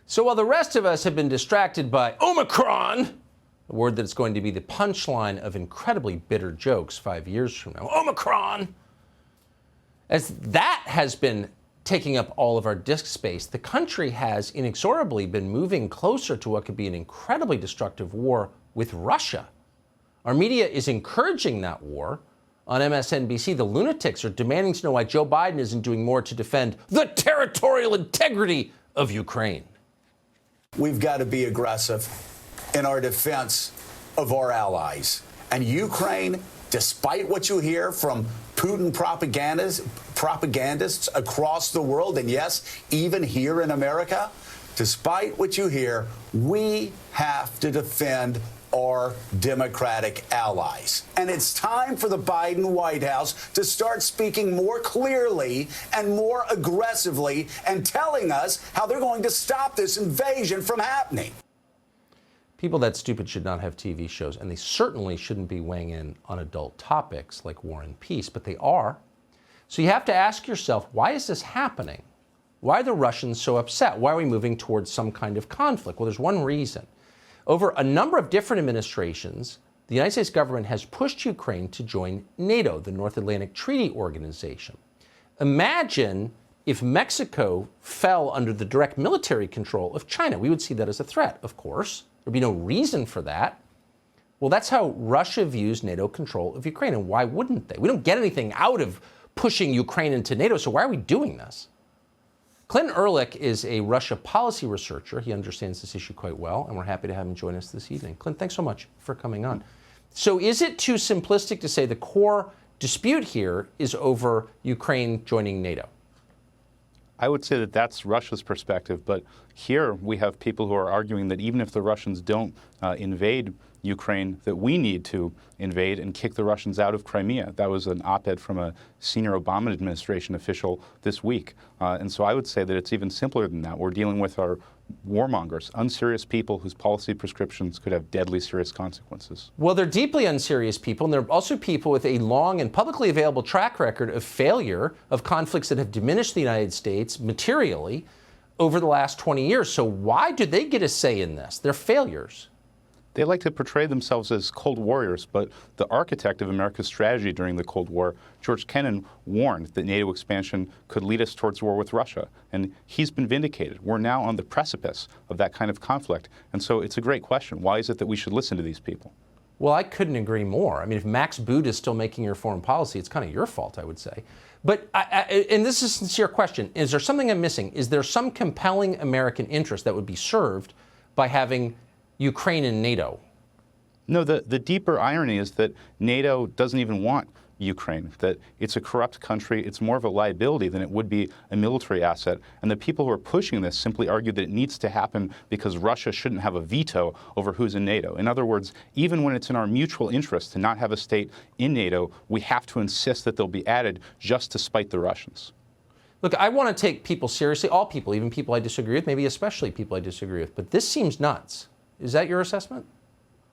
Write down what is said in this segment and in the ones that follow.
So while the rest of us have been distracted by Omicron, a word that's going to be the punchline of incredibly bitter jokes 5 years from now, Omicron, as that has been taking up all of our disk space, the country has inexorably been moving closer to what could be an incredibly destructive war with Russia. Our media is encouraging that war. On MSNBC, the lunatics are demanding to know why Joe Biden isn't doing more to defend the territorial integrity of Ukraine. We've got to be aggressive in our defense of our allies. And Ukraine, despite what you hear from Putin propagandists across the world, and yes, even here in America, despite what you hear, we have to defend our Democratic allies. And it's time for the Biden White House to start speaking more clearly and more aggressively and telling us how they're going to stop this invasion from happening. People that stupid should not have TV shows, and they certainly shouldn't be weighing in on adult topics like war and peace, but they are. So you have to ask yourself, why is this happening? Why are the Russians so upset? Why are we moving towards some kind of conflict? Well, there's one reason. Over a number of different administrations, the United States government has pushed Ukraine to join NATO, the North Atlantic Treaty Organization. Imagine if Mexico fell under the direct military control of China. We would see that as a threat, of course. There'd be no reason for that. Well, that's how Russia views NATO control of Ukraine, and why wouldn't they? We don't get anything out of pushing Ukraine into NATO, so why are we doing this? Clint Ehrlich is a Russia policy researcher. He understands this issue quite well, and we're happy to have him join us this evening. Clint, thanks so much for coming on. So is it too simplistic to say the core dispute here is over Ukraine joining NATO? I would say that that's Russia's perspective, but here we have people who are arguing that even if the Russians don't invade Ukraine, that we need to invade and kick the Russians out of Crimea. That was an op-ed from a senior Obama administration official this week. And so I would say that it's even simpler than that. We're dealing with our warmongers, unserious people whose policy prescriptions could have deadly serious consequences. Well, they're deeply unserious people, and they're also people with a long and publicly available track record of failure of conflicts that have diminished the United States materially over the last 20 years. So why do they get a say in this? They're failures. They like to portray themselves as Cold Warriors, but the architect of America's strategy during the Cold War, George Kennan, warned that NATO expansion could lead us towards war with Russia. And he's been vindicated. We're now on the precipice of that kind of conflict. And so it's a great question. Why is it that we should listen to these people? Well, I couldn't agree more. I mean, if Max Boot is still making your foreign policy, it's kind of your fault, I would say. But, and this is a sincere question, is there something I'm missing? Is there some compelling American interest that would be served by having Ukraine in NATO? No, the deeper irony is that NATO doesn't even want Ukraine, that it's a corrupt country, it's more of a liability than it would be a military asset. And the people who are pushing this simply argue that it needs to happen because Russia shouldn't have a veto over who's in NATO. In other words, even when it's in our mutual interest to not have a state in NATO, we have to insist that they'll be added just to spite the Russians. Look, I want to take people seriously, all people, even people I disagree with, maybe especially people I disagree with, but this seems nuts. Is that your assessment?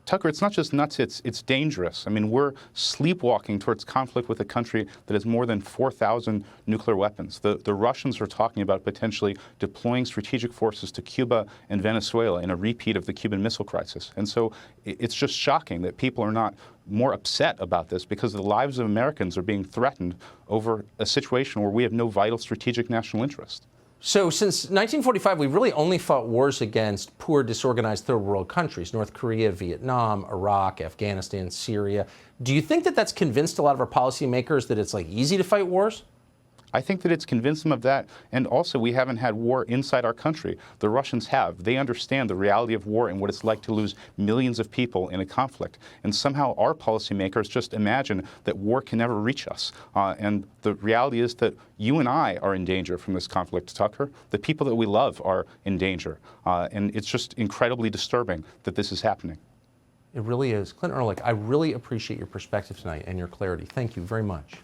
Tucker, it's not just nuts, it's dangerous. I mean, we're sleepwalking towards conflict with a country that has more than 4,000 nuclear weapons. The Russians are talking about potentially deploying strategic forces to Cuba and Venezuela in a repeat of the Cuban Missile Crisis. And so it's just shocking that people are not more upset about this because the lives of Americans are being threatened over a situation where we have no vital strategic national interest. So since 1945, we've really only fought wars against poor, disorganized third world countries, North Korea, Vietnam, Iraq, Afghanistan, Syria. Do you think that that's convinced a lot of our policymakers that it's like easy to fight wars? I think that it's convinced them of that, and also we haven't had war inside our country. The Russians have. They understand the reality of war and what it's like to lose millions of people in a conflict. And somehow our policymakers just imagine that war can never reach us. And the reality is that you and I are in danger from this conflict, Tucker. The people that we love are in danger. And it's just incredibly disturbing that this is happening. It really is. Clint Ehrlich, I really appreciate your perspective tonight and your clarity. Thank you very much.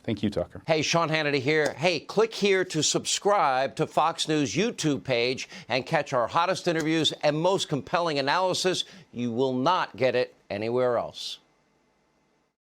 Thank you, Tucker. Hey, Sean Hannity here. Hey, click here to subscribe to Fox News YouTube page and catch our hottest interviews and most compelling analysis. You will not get it anywhere else.